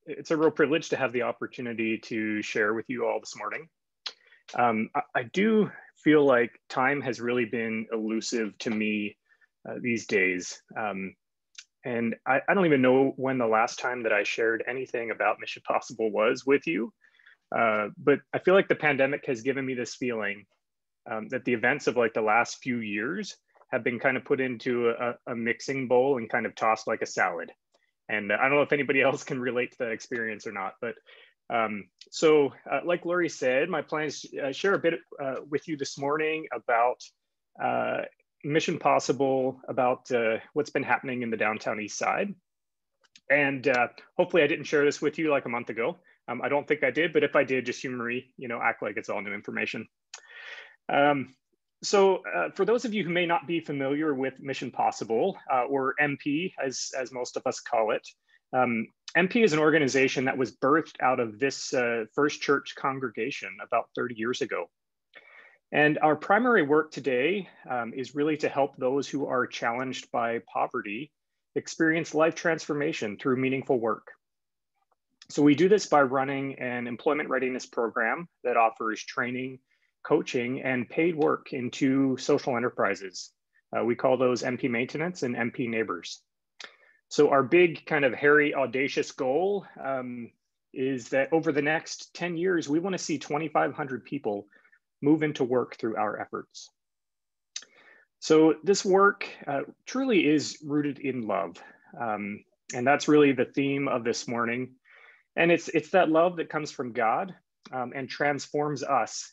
It's a real privilege to have the opportunity to share with you all this morning. I do feel like time has really been elusive to me these days. And I don't even know when the last time that I shared anything about Mission Possible was with you. But I feel like the pandemic has given me this feeling that the events of like the last few years have been kind of put into a mixing bowl and kind of tossed like a salad. And I don't know if anybody else can relate to that experience or not, but like Lori said, my plan is to share a bit with you this morning about Mission Possible, about what's been happening in the downtown East Side. And hopefully I didn't share this with you like a month ago. I don't think I did, but if I did, just humor me, act like it's all new information. For those of you who may not be familiar with Mission Possible, or MP, as most of us call it, MP is an organization that was birthed out of this First Church congregation about 30 years ago. And our primary work today is really to help those who are challenged by poverty experience life transformation through meaningful work. So we do this by running an employment readiness program that offers training, coaching, and paid work in 2 social enterprises. We call those MP Maintenance and MP Neighbors. So our big kind of hairy, audacious goal is that over the next 10 years, we want to see 2,500 people move into work through our efforts. So this work truly is rooted in love. And that's really the theme of this morning. And it's that love that comes from God and transforms us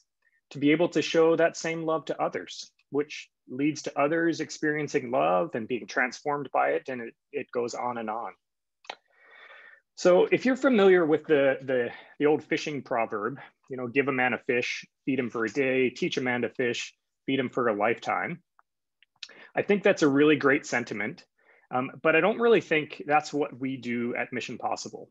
to be able to show that same love to others, which leads to others experiencing love and being transformed by it, and it goes on and on. So if you're familiar with the old fishing proverb, give a man a fish, feed him for a day, teach a man to fish, feed him for a lifetime, I think that's a really great sentiment, but I don't really think that's what we do at Mission Possible.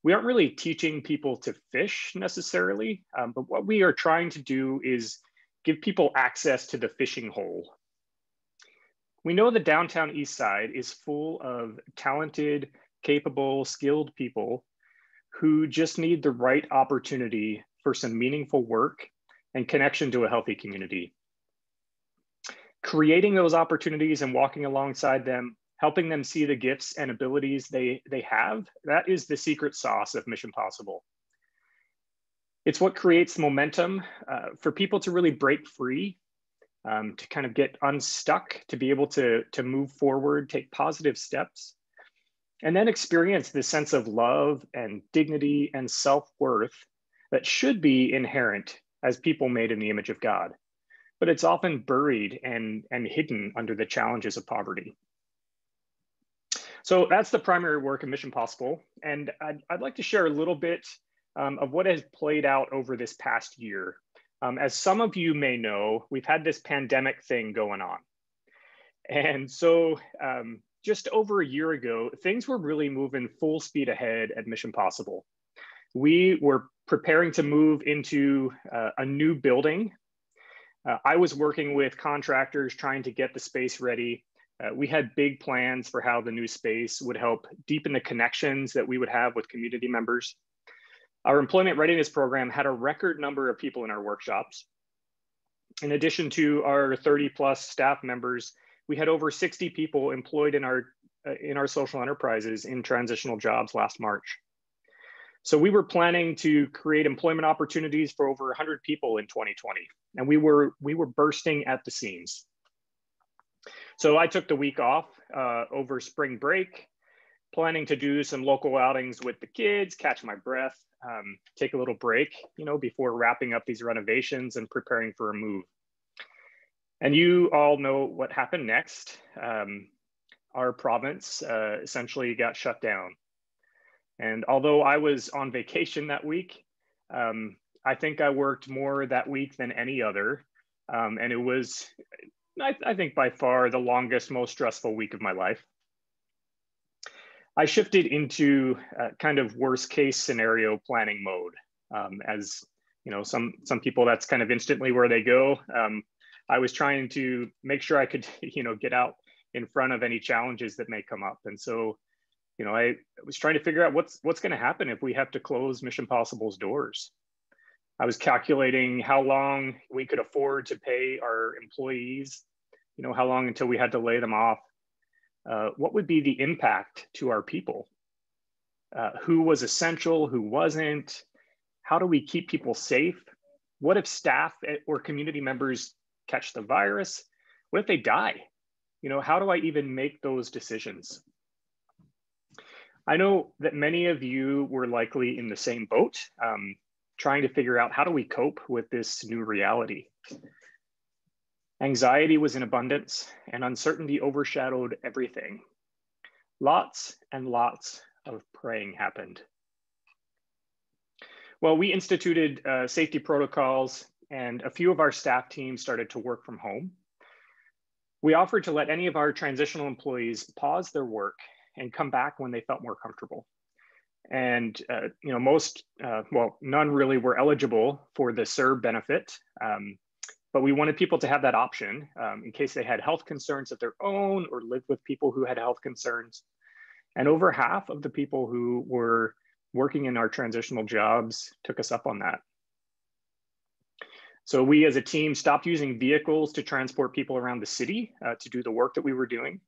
We aren't really teaching people to fish necessarily, but what we are trying to do is give people access to the fishing hole. We know the downtown East Side is full of talented, capable, skilled people who just need the right opportunity for some meaningful work and connection to a healthy community. Creating those opportunities and walking alongside them, helping them see the gifts and abilities they have, that is the secret sauce of Mission Possible. It's what creates momentum for people to really break free, to kind of get unstuck, to be able to move forward, take positive steps, and then experience this sense of love and dignity and self-worth that should be inherent as people made in the image of God. But it's often buried and hidden under the challenges of poverty. So that's the primary work of Mission Possible. And I'd like to share a little bit of what has played out over this past year. As some of you may know, we've had this pandemic thing going on. And so just over a year ago, things were really moving full speed ahead at Mission Possible. We were preparing to move into a new building. I was working with contractors trying to get the space ready. We had big plans for how the new space would help deepen the connections that we would have with community members. Our employment readiness program had a record number of people in our workshops. In addition to our 30+ staff members, we had over 60 people employed in our social enterprises in transitional jobs last March. So we were planning to create employment opportunities for over 100 people in 2020, and we were bursting at the seams. So I took the week off over spring break, planning to do some local outings with the kids, catch my breath, take a little break, before wrapping up these renovations and preparing for a move. And you all know what happened next. Our province essentially got shut down. And although I was on vacation that week, I think I worked more that week than any other. And it was, I think, by far the longest, most stressful week of my life. I shifted into kind of worst case scenario planning mode. As some people, that's kind of instantly where they go. I was trying to make sure I could, get out in front of any challenges that may come up. And so I was trying to figure out what's going to happen if we have to close Mission Possible's doors. I was calculating how long we could afford to pay our employees, how long until we had to lay them off. What would be the impact to our people? Who was essential, who wasn't? How do we keep people safe? What if staff or community members catch the virus? What if they die? How do I even make those decisions? I know that many of you were likely in the same boat, trying to figure out how do we cope with this new reality. Anxiety was in abundance and uncertainty overshadowed everything. Lots and lots of praying happened. Well, we instituted safety protocols and a few of our staff teams started to work from home. We offered to let any of our transitional employees pause their work and come back when they felt more comfortable. And none really were eligible for the CERB benefit, but we wanted people to have that option in case they had health concerns of their own or lived with people who had health concerns. And over half of the people who were working in our transitional jobs took us up on that. So we as a team stopped using vehicles to transport people around the city to do the work that we were doing.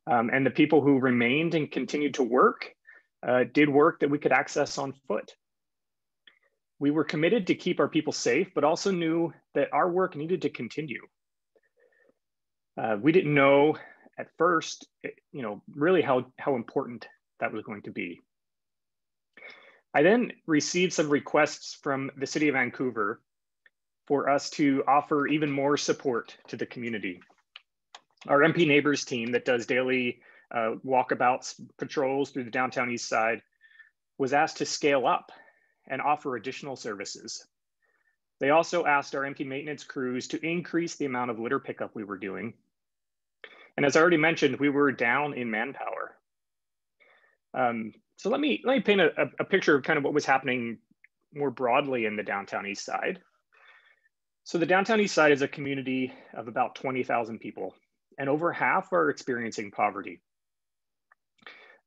And the people who remained and continued to work did work that we could access on foot. We were committed to keep our people safe, but also knew that our work needed to continue. We didn't know at first, really how important that was going to be. I then received some requests from the City of Vancouver for us to offer even more support to the community. Our MP Neighbors team that does daily walkabouts, patrols through the downtown east side was asked to scale up and offer additional services. They also asked our MP maintenance crews to increase the amount of litter pickup we were doing. And as I already mentioned, we were down in manpower. So let me paint a picture of kind of what was happening more broadly in the downtown east side. So the downtown east side is a community of about 20,000 people, and over half are experiencing poverty.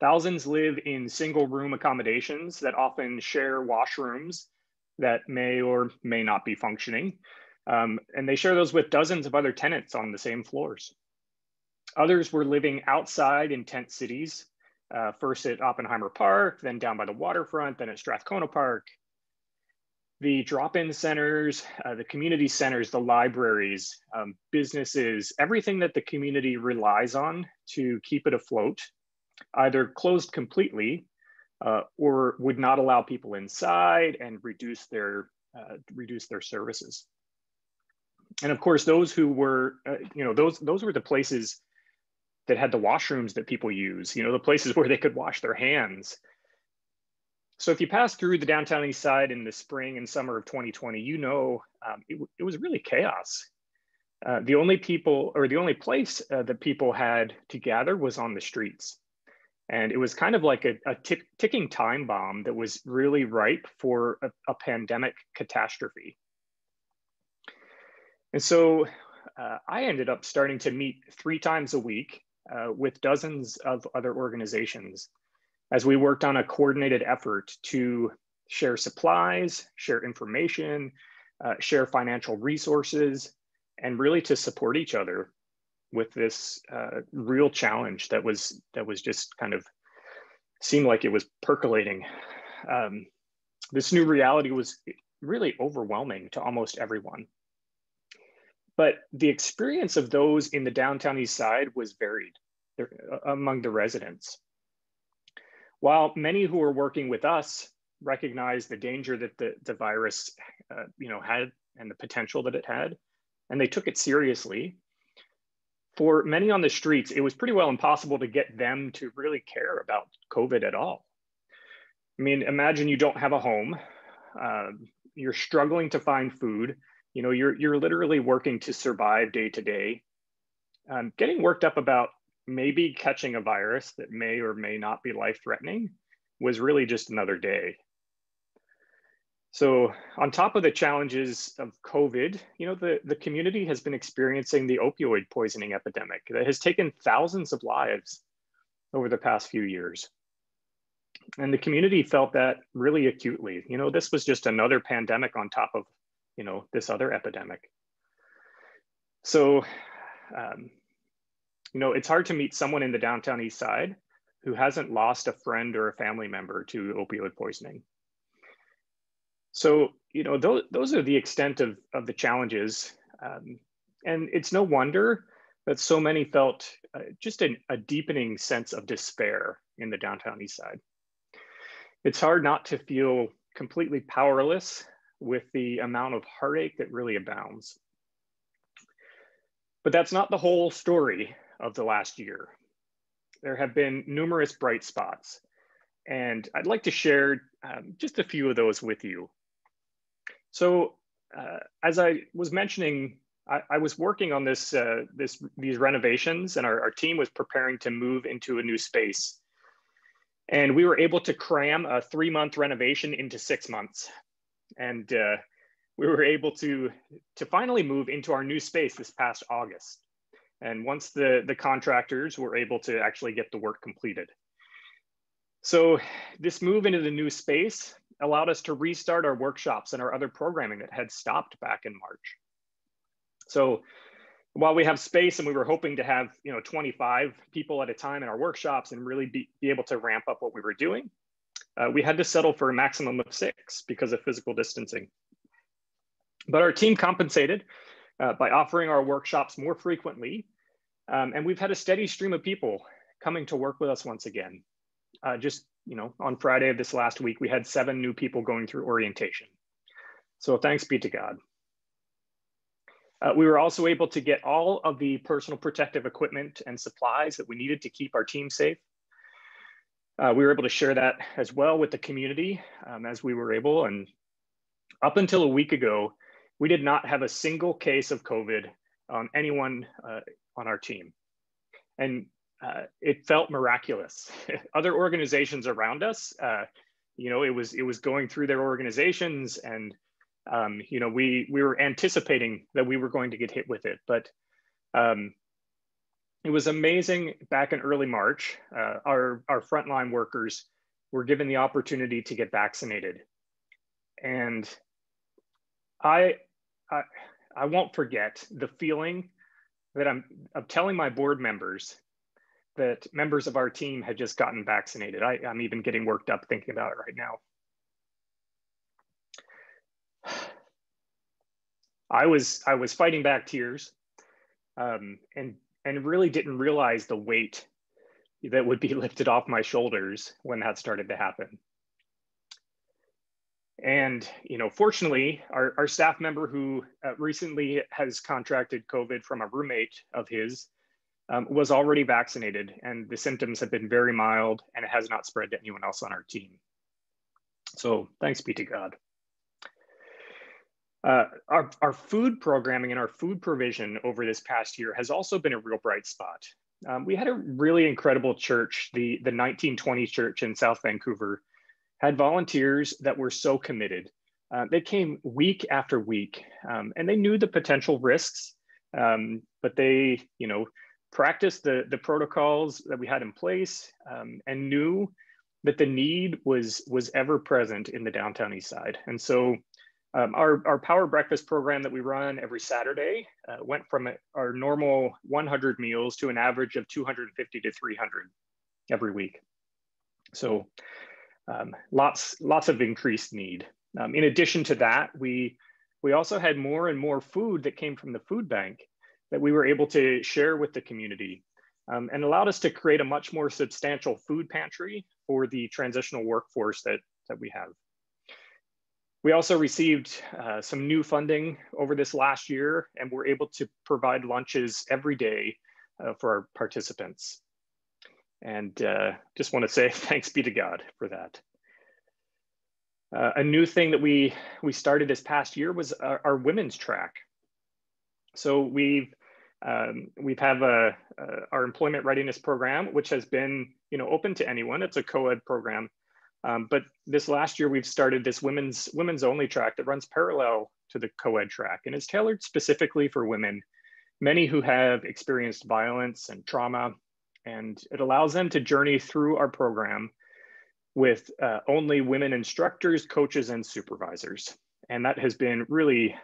Thousands live in single room accommodations that often share washrooms that may or may not be functioning. And they share those with dozens of other tenants on the same floors. Others were living outside in tent cities, first at Oppenheimer Park, then down by the waterfront, then at Strathcona Park. The drop-in centers, the community centers, the libraries, businesses, everything that the community relies on to keep it afloat, either closed completely or would not allow people inside and reduce their services. And of course, those who were, those were the places that had the washrooms that people use, the places where they could wash their hands. So if you pass through the downtown east side in the spring and summer of 2020, it was really chaos. The only place that people had to gather was on the streets. And it was kind of like a ticking time bomb that was really ripe for a pandemic catastrophe. And so I ended up starting to meet 3 times a week with dozens of other organizations as we worked on a coordinated effort to share supplies, share information, share financial resources, and really to support each other with this real challenge that was just kind of seemed like it was percolating. This new reality was really overwhelming to almost everyone. But the experience of those in the downtown east side was varied among the residents. While many who were working with us recognized the danger that the virus had and the potential that it had, and they took it seriously, for many on the streets, it was pretty well impossible to get them to really care about COVID at all. I mean, imagine you don't have a home, you're struggling to find food, you're literally working to survive day to day. Getting worked up about maybe catching a virus that may or may not be life-threatening was really just another day. So on top of the challenges of COVID, the community has been experiencing the opioid poisoning epidemic that has taken thousands of lives over the past few years. And the community felt that really acutely. You know, this was just another pandemic on top of, you know, this other epidemic. So, you know, it's hard to meet someone in the downtown east side who hasn't lost a friend or a family member to opioid poisoning. So, you know, those are the extent of the challenges. And it's no wonder that so many felt just a deepening sense of despair in the downtown east side. It's hard not to feel completely powerless with the amount of heartache that really abounds. But that's not the whole story of the last year. There have been numerous bright spots, and I'd like to share just a few of those with you. So as I was mentioning, I was working on these renovations, and our team was preparing to move into a new space. And we were able to cram a 3-month renovation into 6 months. And we were able to finally move into our new space this past August. And once the contractors were able to actually get the work completed. So this move into the new space allowed us to restart our workshops and our other programming that had stopped back in March. So while we have space and we were hoping to have 25 people at a time in our workshops and really be able to ramp up what we were doing, we had to settle for a maximum of 6 because of physical distancing. But our team compensated by offering our workshops more frequently. And we've had a steady stream of people coming to work with us once again. Just on Friday of this last week, we had 7 new people going through orientation. So thanks be to God. We were also able to get all of the personal protective equipment and supplies that we needed to keep our team safe. We were able to share that as well with the community as we were able. And up until a week ago, we did not have a single case of COVID on anyone on our team. And it felt miraculous. Other organizations around us, it was going through their organizations, and we were anticipating that we were going to get hit with it. But it was amazing. Back in early March, our frontline workers were given the opportunity to get vaccinated, and I won't forget the feeling that I'm telling my board members that members of our team had just gotten vaccinated. I'm even getting worked up thinking about it right now. I was fighting back tears and really didn't realize the weight that would be lifted off my shoulders when that started to happen. And fortunately, our staff member who recently has contracted COVID from a roommate of his was already vaccinated, and the symptoms have been very mild, and it has not spread to anyone else on our team. So thanks be to God. Our food programming and our food provision over this past year has also been a real bright spot. We had a really incredible church, the 1920 church in South Vancouver, had volunteers that were so committed. They came week after week, and they knew the potential risks, but they, practiced the protocols that we had in place, and knew that the need was ever present in the downtown east side. And so our power breakfast program that we run every Saturday went from our normal 100 meals to an average of 250 to 300 every week. So lots of increased need. In addition to that, we also had more and more food that came from the food bank that we were able to share with the community, and allowed us to create a much more substantial food pantry for the transitional workforce that we have. We also received some new funding over this last year, and we're able to provide lunches every day for our participants. And just want to say thanks be to God for that. A new thing that we started this past year was our women's track. So we've have our employment readiness program, which has been open to anyone. It's a co-ed program, but this last year we've started this women's only track that runs parallel to the co-ed track, and is tailored specifically for women, many who have experienced violence and trauma, and it allows them to journey through our program with only women instructors, coaches, and supervisors. And that has been really,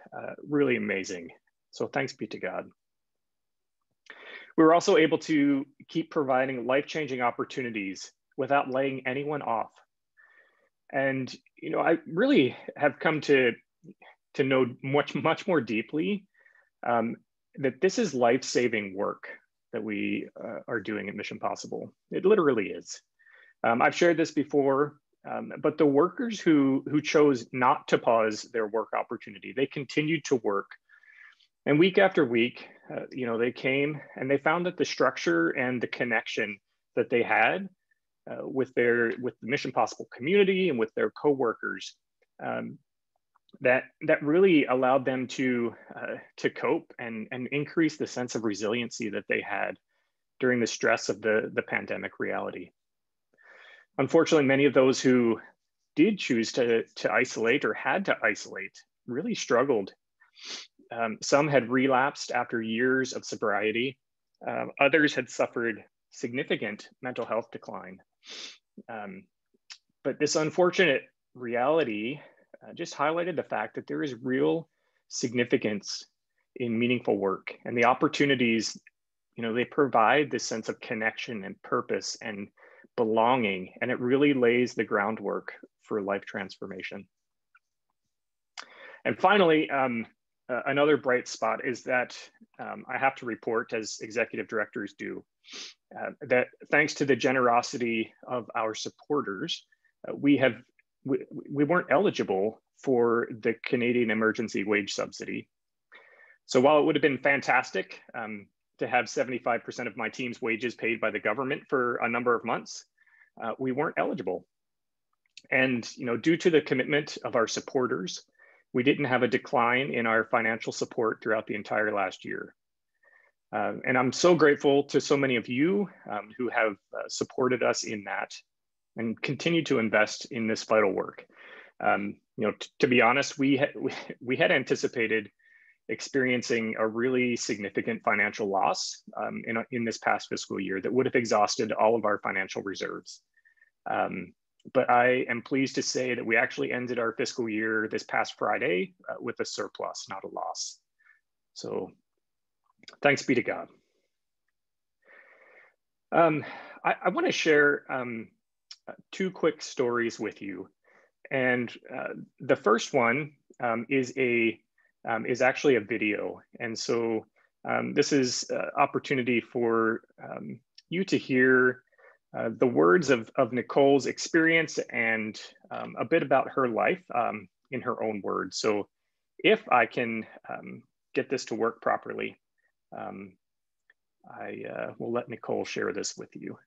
really amazing. So thanks be to God. We were also able to keep providing life-changing opportunities without laying anyone off. And, you know, I really have come to know much more deeply that this is life-saving work that we are doing at Mission Possible. It literally is. I've shared this before, but the workers who chose not to pause their work opportunity, they continued to work. And week after week, you know, they came and they found that the structure and the connection that they had with the Mission Possible community and with their coworkers, that really allowed them to cope and increase the sense of resiliency that they had during the stress of the pandemic reality. Unfortunately, many of those who did choose to isolate or had to isolate really struggled. Some had relapsed after years of sobriety. Others had suffered significant mental health decline. But this unfortunate reality just highlighted the fact that there is real significance in meaningful work, and the opportunities, you know, they provide this sense of connection and purpose and belonging, and it really lays the groundwork for life transformation. And finally, another bright spot is that I have to report, as executive directors do, that thanks to the generosity of our supporters, we weren't eligible for the Canadian Emergency Wage Subsidy. So while it would have been fantastic to have 75% of my team's wages paid by the government for a number of months, we weren't eligible. And, you know, due to the commitment of our supporters, we didn't have a decline in our financial support throughout the entire last year. And I'm so grateful to so many of you who have supported us in that and continue to invest in this vital work. You know, to be honest, we had anticipated experiencing a really significant financial loss in this past fiscal year that would have exhausted all of our financial reserves. But I am pleased to say that we actually ended our fiscal year this past Friday with a surplus, not a loss. So thanks be to God. I want to share two quick stories with you. And the first one is actually a video. And so this is an opportunity for you to hear the words of Nicole's experience and a bit about her life in her own words. So if I can get this to work properly, I will let Nicole share this with you.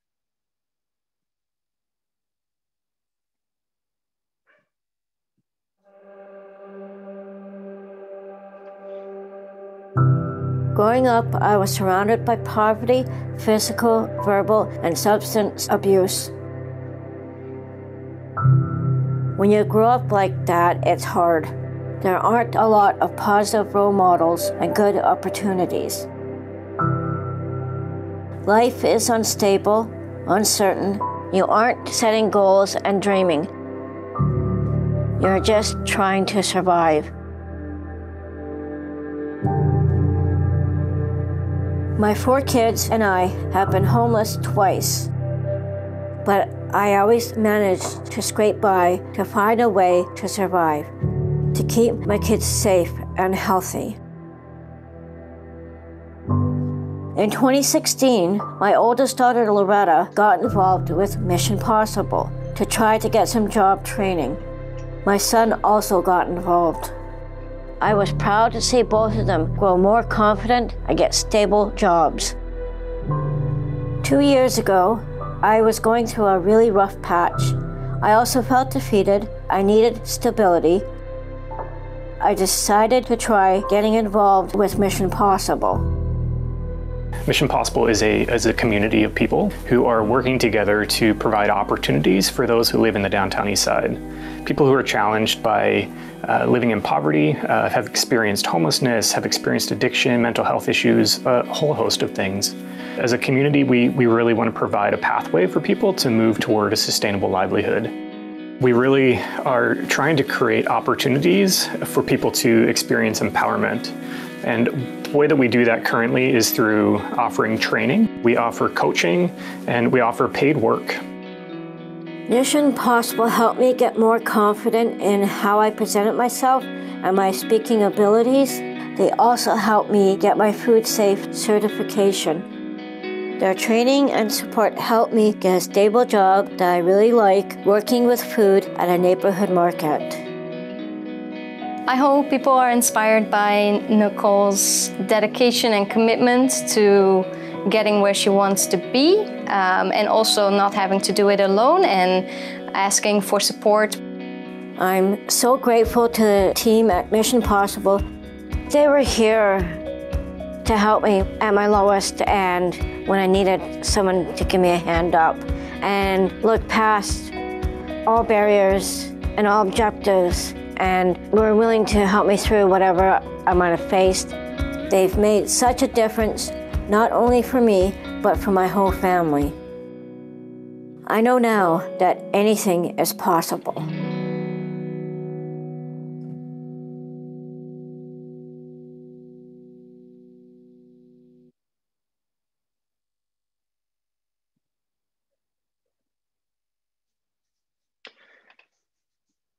Growing up, I was surrounded by poverty, physical, verbal, and substance abuse. When you grow up like that, it's hard. There aren't a lot of positive role models and good opportunities. Life is unstable, uncertain. You aren't setting goals and dreaming. You're just trying to survive. My 4 kids and I have been homeless twice, but I always managed to scrape by to find a way to survive, to keep my kids safe and healthy. In 2016, my oldest daughter, Loretta, got involved with Mission Possible to try to get some job training. My son also got involved. I was proud to see both of them grow more confident and get stable jobs. 2 years ago, I was going through a really rough patch. I also felt defeated. I needed stability. I decided to try getting involved with Mission Possible. Mission Possible is a community of people who are working together to provide opportunities for those who live in the downtown east side. People who are challenged by living in poverty, have experienced homelessness, have experienced addiction, mental health issues, a whole host of things. As a community, we really want to provide a pathway for people to move toward a sustainable livelihood. We really are trying to create opportunities for people to experience empowerment. And the way that we do that currently is through offering training. We offer coaching and we offer paid work. Mission Possible helped me get more confident in how I presented myself and my speaking abilities. They also helped me get my food safe certification. Their training and support helped me get a stable job that I really like, working with food at a neighborhood market. I hope people are inspired by Nicole's dedication and commitment to getting where she wants to be, and also not having to do it alone and asking for support. I'm so grateful to the team at Mission Possible. They were here to help me at my lowest and when I needed someone to give me a hand up and look past all barriers and all objectives, and were willing to help me through whatever I might have faced. They've made such a difference, not only for me, but for my whole family. I know now that anything is possible.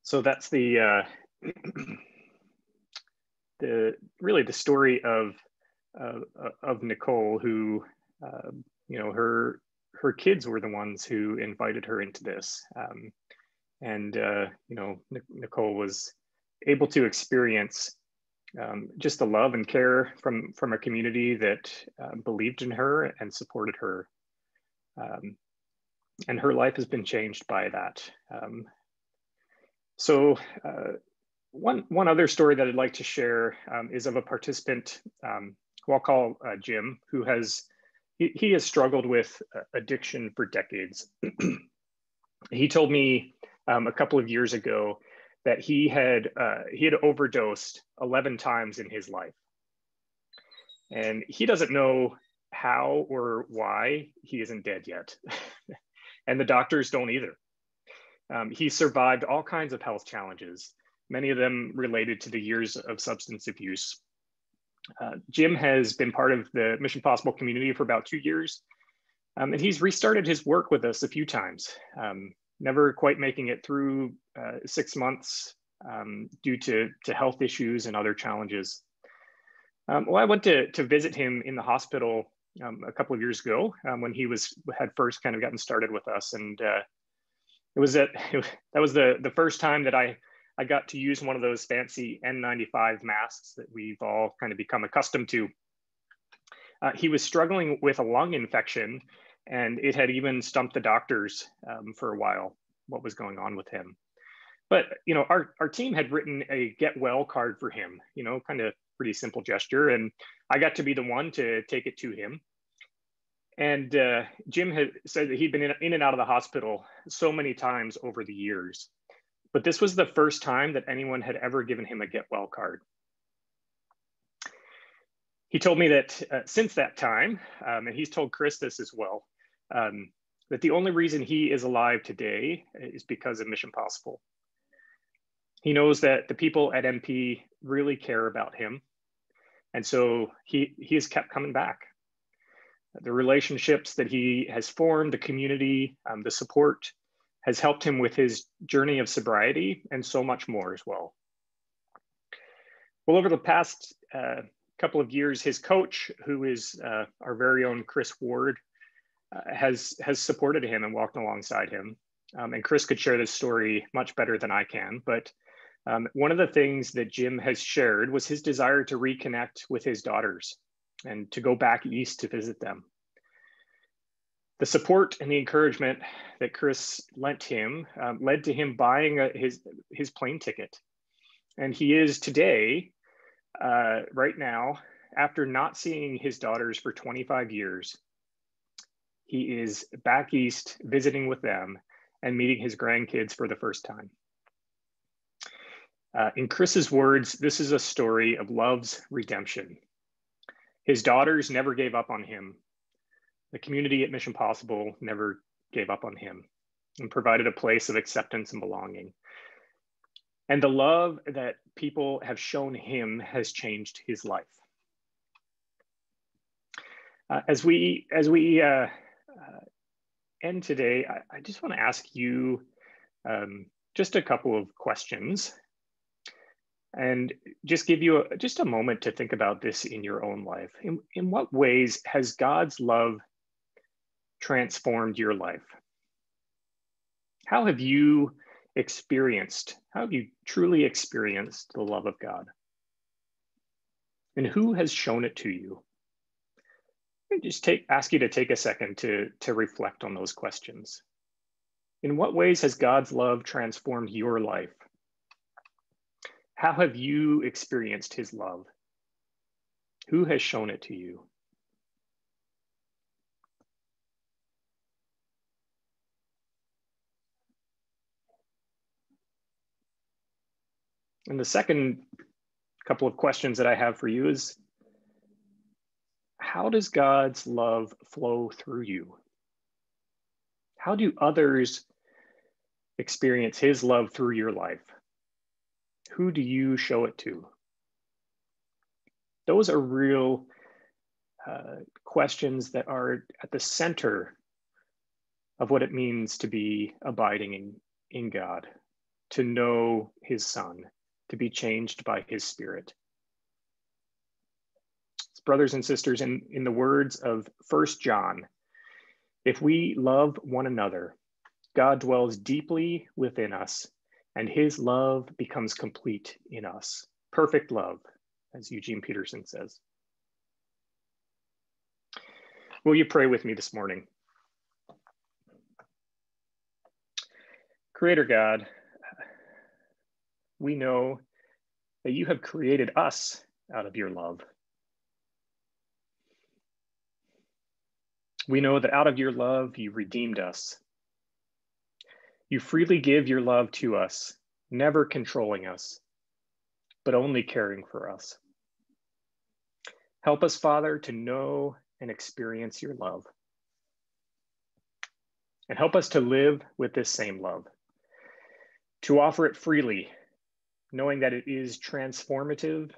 So that's the really the story of Nicole, who her kids were the ones who invited her into this, and Nicole was able to experience just the love and care from a community that believed in her and supported her, and her life has been changed by that. So one other story that I'd like to share is of a participant who I'll call Jim, who has struggled with addiction for decades. He told me a couple of years ago that he had overdosed 11 times in his life, and he doesn't know how or why he isn't dead yet, and the doctors don't either. He survived all kinds of health challenges, many of them related to the years of substance abuse. Jim has been part of the Mission Possible community for about 2 years, and he's restarted his work with us a few times, never quite making it through 6 months due to health issues and other challenges. Well, I went to visit him in the hospital a couple of years ago when he had first kind of gotten started with us, and that was the first time that I got to use one of those fancy N95 masks that we've all kind of become accustomed to. He was struggling with a lung infection, and it had even stumped the doctors for a while, what was going on with him. But our team had written a get well card for him, kind of pretty simple gesture, and I got to be the one to take it to him. And Jim had said that he'd been in and out of the hospital so many times over the years, but this was the first time that anyone had ever given him a get well card. He told me that since that time, and he's told Chris this as well, that the only reason he is alive today is because of Mission Possible. He knows that the people at MP really care about him, and so he has kept coming back. The relationships that he has formed, the community, the support has helped him with his journey of sobriety and so much more as well. Well, over the past couple of years, his coach, who is our very own Chris Ward, has supported him and walked alongside him. And Chris could share this story much better than I can, but one of the things that Jim has shared was his desire to reconnect with his daughters and to go back east to visit them. The support and the encouragement that Chris lent him led to him buying his plane ticket. And he is today, right now, after not seeing his daughters for 25 years, he is back east visiting with them and meeting his grandkids for the first time. In Chris's words, this is a story of love's redemption. His daughters never gave up on him. The community at Mission Possible never gave up on him and provided a place of acceptance and belonging. And the love that people have shown him has changed his life. As we end today, I just want to ask you just a couple of questions and just give you just a moment to think about this in your own life. In what ways has God's love transformed your life? How have you truly experienced the love of God? And who has shown it to you? I just ask you to take a second to reflect on those questions. In what ways has God's love transformed your life? How have you experienced his love? Who has shown it to you? And the second couple of questions that I have for you is, how does God's love flow through you? How do others experience his love through your life? Who do you show it to? Those are real questions that are at the center of what it means to be abiding in God, to know his Son, to be changed by his Spirit. Brothers and sisters, in the words of 1 John, if we love one another, God dwells deeply within us, and his love becomes complete in us. Perfect love, as Eugene Peterson says. Will you pray with me this morning? Creator God, we know that you have created us out of your love. We know that out of your love, you redeemed us. You freely give your love to us, never controlling us, but only caring for us. Help us, Father, to know and experience your love. And help us to live with this same love, to offer it freely, knowing that it is transformative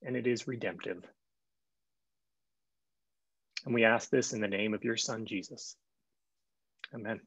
and it is redemptive. And we ask this in the name of your Son, Jesus. Amen.